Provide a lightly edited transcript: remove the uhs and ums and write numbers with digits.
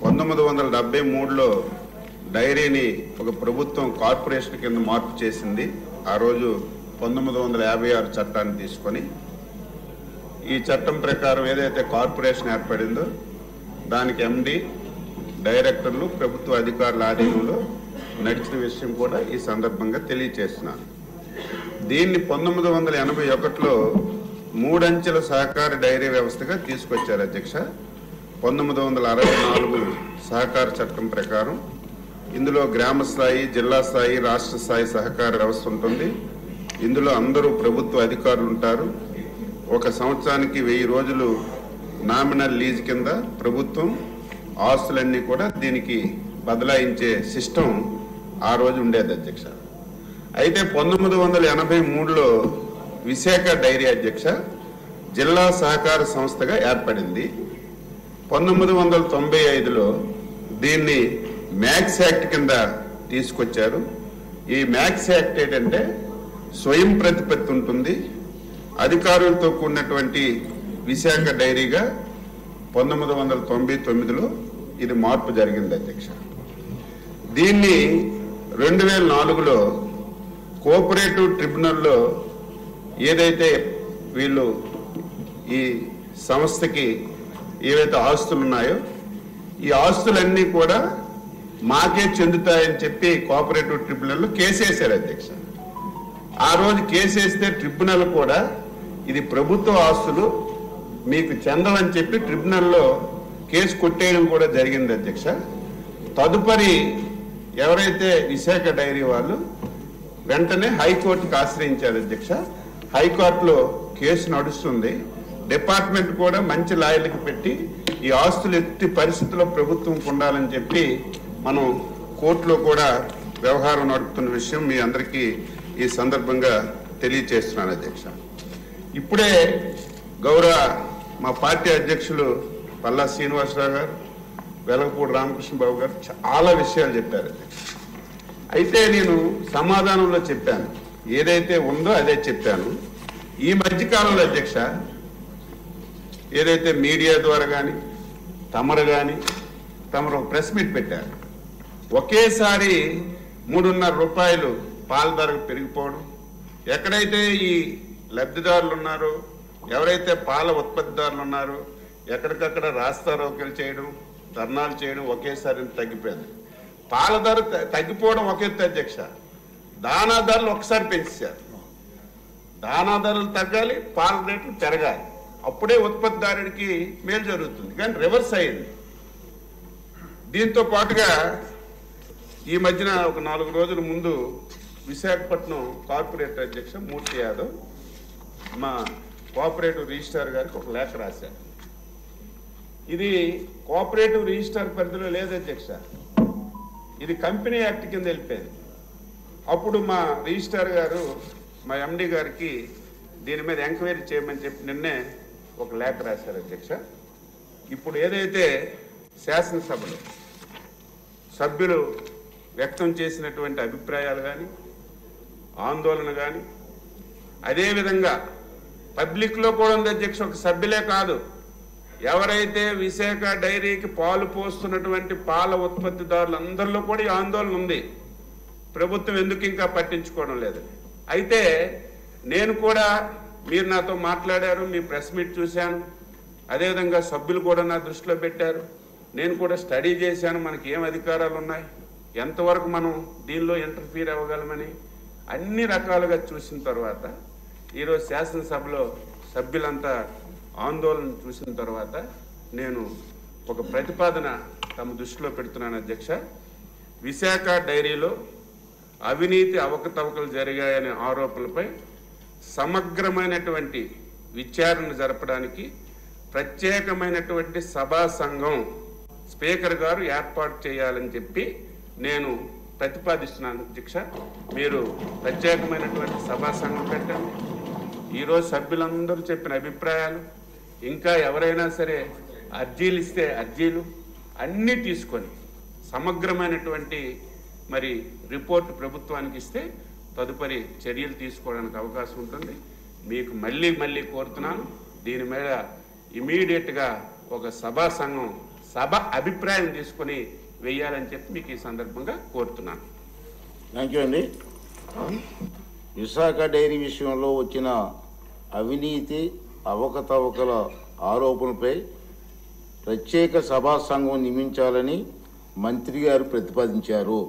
1973లో డైరీని ఒక ప్రభుత్వం కార్పొరేషన్ కింద మార్పు చేసింది. ఆ రోజు 1956 చట్టాన్ని తీసుకొని ఈ చట్టం ప్రకారం ఏదైతే కార్పొరేషన్ ఏర్పడిందో దానికి ఎండి, డైరెక్టర్లు ప్రభుత్వ అధికారుల ఆధీనంలో నడిచిన విషయం కూడా ఈ సందర్భంగా తెలియజేస్తున్నాను. దీన్ని 1981లో 3 అంచెల సహకార డైరీ వ్యవస్థగా తీసుకొచ్చారు అధ్యక్ష. 1964 సహకార చట్టం ప్రకారం ఇందులో గ్రామ స్థాయి, జిల్లా స్థాయి, రాష్ట్ర స్థాయి సహకార వ్యవస్థ ఉంటుంది. ఇందులో అందరూ ప్రభుత్వ అధికారులు ఉంటారు. ఒక సంవత్సరానికి 1000 రోజులు నామినల్ లీజ్ కింద ప్రభుత్వం ఆస్తులన్నీ కూడా దీనికి బదలాయించే సిస్టమ్ ఆ రోజు ఉండేది అధ్యక్ష. అయితే 1983లో విశాఖ డైరీ అధ్యక్ష జిల్లా సహకార సంస్థగా ఏర్పడింది. 1995లో దీన్ని మ్యాక్స్ యాక్ట్ కింద తీసుకొచ్చారు. ఈ మ్యాక్స్ యాక్ట్ ఏంటంటే స్వయం ప్రతిపత్తి ఉంటుంది. అధికారులతో కూడినటువంటి విశాఖ డైరీగా 1999లో ఇది మార్పు జరిగింది అధ్యక్ష. దీన్ని 2004లో కోఆపరేటివ్ ట్రిబ్యునల్లో ఏదైతే వీళ్ళు ఈ సంస్థకి ఏవైతే ఆస్తులు ఉన్నాయో ఈ ఆస్తులన్నీ కూడా మాకే చెందుతాయని చెప్పి కోఆపరేటివ్ ట్రిబ్యునల్లో కేసు వేశారు అధ్యక్ష. ఆ రోజు కేసు వేస్తే ట్రిబ్యునల్ కూడా ఇది ప్రభుత్వ ఆస్తులు మీకు చెందవని చెప్పి ట్రిబ్యునల్లో కేసు కొట్టేయడం కూడా జరిగింది అధ్యక్ష. తదుపరి ఎవరైతే విశాఖ డైరీ వాళ్ళు వెంటనే హైకోర్టుకు ఆశ్రయించారు అధ్యక్ష. హైకోర్టులో కేసు నడుస్తుంది. డిపార్ట్మెంట్ కూడా మంచి లాయర్లకు పెట్టి ఈ ఆస్తులు ఎత్తి పరిస్థితుల్లో ప్రభుత్వం ఉండాలని చెప్పి మనం కోర్టులో కూడా వ్యవహారం నడుపుతున్న విషయం మీ అందరికీ ఈ సందర్భంగా తెలియజేస్తున్నాను అధ్యక్ష. ఇప్పుడే గౌరవ మా పార్టీ అధ్యక్షులు పల్లా శ్రీనివాసరావు గారు, వెలగపూడి రామకృష్ణ బాబు గారు చాలా విషయాలు చెప్పారు. అయితే నేను సమాధానంలో చెప్పాను, ఏదైతే ఉందో అదే చెప్పాను. ఈ మధ్యకాలంలో అధ్యక్ష ఏదైతే మీడియా ద్వారా కానీ తమరు ప్రెస్ మీట్ పెట్టారు. ఒకేసారి 3.5 రూపాయలు పాల ధర పెరిగిపోవడం, ఎక్కడైతే ఈ లబ్ధిదారులు ఉన్నారో, ఎవరైతే పాల ఉత్పత్తిదారులు ఉన్నారో ఎక్కడికక్కడ రాస్తారోకలు చేయడం, ధర్నాలు చేయడం ఒకేసారి తగ్గిపోయింది. పాల ధర తగ్గిపోవడం ఒక ఎత్తు అధ్యక్ష. దానా ధరలు ఒకసారి పెంచారు. దానా ధరలు తగ్గాలి, పాల రేట్లు పెరగాలి, అప్పుడే ఉత్పత్తిదారుడికి మేలు జరుగుతుంది. కానీ రివర్స్ అయింది. దీంతో పాటుగా ఈ మధ్యన ఒక 4 రోజుల ముందు విశాఖపట్నం కార్పొరేటర్ అధ్యక్ష మూర్తి యాదవ్ మా కోఆపరేటివ్ రిజిస్ట్రార్ గారికి ఒక లేఖ రాశారు. ఇది కోఆపరేటివ్ రిజిస్ట్రార్ పరిధిలో లేదు అధ్యక్ష, ఇది కంపెనీ యాక్ట్ కింద వెళ్ళిపోయింది. అప్పుడు మా రిజిస్ట్రార్ గారు మా ఎండి గారికి దీని మీద ఎంక్వైరీ చేయమని చెప్పి నిన్నే ఒక లేఖ రాశారు అధ్యక్ష. ఇప్పుడు ఏదైతే శాసనసభలో సభ్యులు వ్యక్తం చేసినటువంటి అభిప్రాయాలు కానీ, ఆందోళన కానీ, అదేవిధంగా పబ్లిక్లో కూడా ఉంది అధ్యక్ష. ఒక సభ్యులే కాదు, ఎవరైతే విశాఖ డైరీకి పాలు పోస్తున్నటువంటి పాల ఉత్పత్తిదారులందరిలో కూడా ఈ ఆందోళన ఉంది. ప్రభుత్వం ఎందుకు ఇంకా పట్టించుకోవడం లేదు. అయితే నేను కూడా, మీరు నాతో మాట్లాడారు, మీ ప్రెస్ మీట్ చూశాను, అదేవిధంగా సభ్యులు కూడా నా దృష్టిలో పెట్టారు. నేను కూడా స్టడీ చేశాను, మనకి ఏం అధికారాలు ఉన్నాయి, ఎంతవరకు మనం దీనిలో ఇంటర్ఫీర్ అవ్వగలమని అన్ని రకాలుగా చూసిన తర్వాత ఈరోజు శాసనసభలో సభ్యులంతా ఆందోళన చూసిన తర్వాత నేను ఒక ప్రతిపాదన తమ దృష్టిలో పెడుతున్నాను అధ్యక్ష. విశాఖ డైరీలో అవినీతి అవకతవకలు జరిగాయనే ఆరోపణలపై సమగ్రమైనటువంటి విచారణ జరపడానికి ప్రత్యేకమైనటువంటి సభా సంఘం స్పీకర్ గారు ఏర్పాటు చేయాలని చెప్పి నేను ప్రతిపాదిస్తున్నాను అధ్యక్ష. మీరు ప్రత్యేకమైనటువంటి సభా సంఘం పెట్టండి. ఈరోజు సభ్యులందరూ చెప్పిన అభిప్రాయాలు, ఇంకా ఎవరైనా సరే అర్జీలు ఇస్తే అర్జీలు అన్నీ తీసుకొని సమగ్రమైనటువంటి మరి రిపోర్ట్ ప్రభుత్వానికి ఇస్తే తదుపరి చర్యలు తీసుకోవడానికి అవకాశం ఉంటుంది. మీకు మళ్ళీ కోరుతున్నాను, దీని మీద ఇమీడియట్గా ఒక సభా సంఘం సభ అభిప్రాయం తీసుకొని వెయ్యాలని చెప్పి మీకు ఈ సందర్భంగా కోరుతున్నాను. థ్యాంక్ యూ అండి. విశాఖ డైరీ విషయంలో వచ్చిన అవినీతి అవకతవకల ఆరోపణలపై ప్రత్యేక సభా సంఘం నియమించాలని మంత్రి గారు ప్రతిపాదించారు.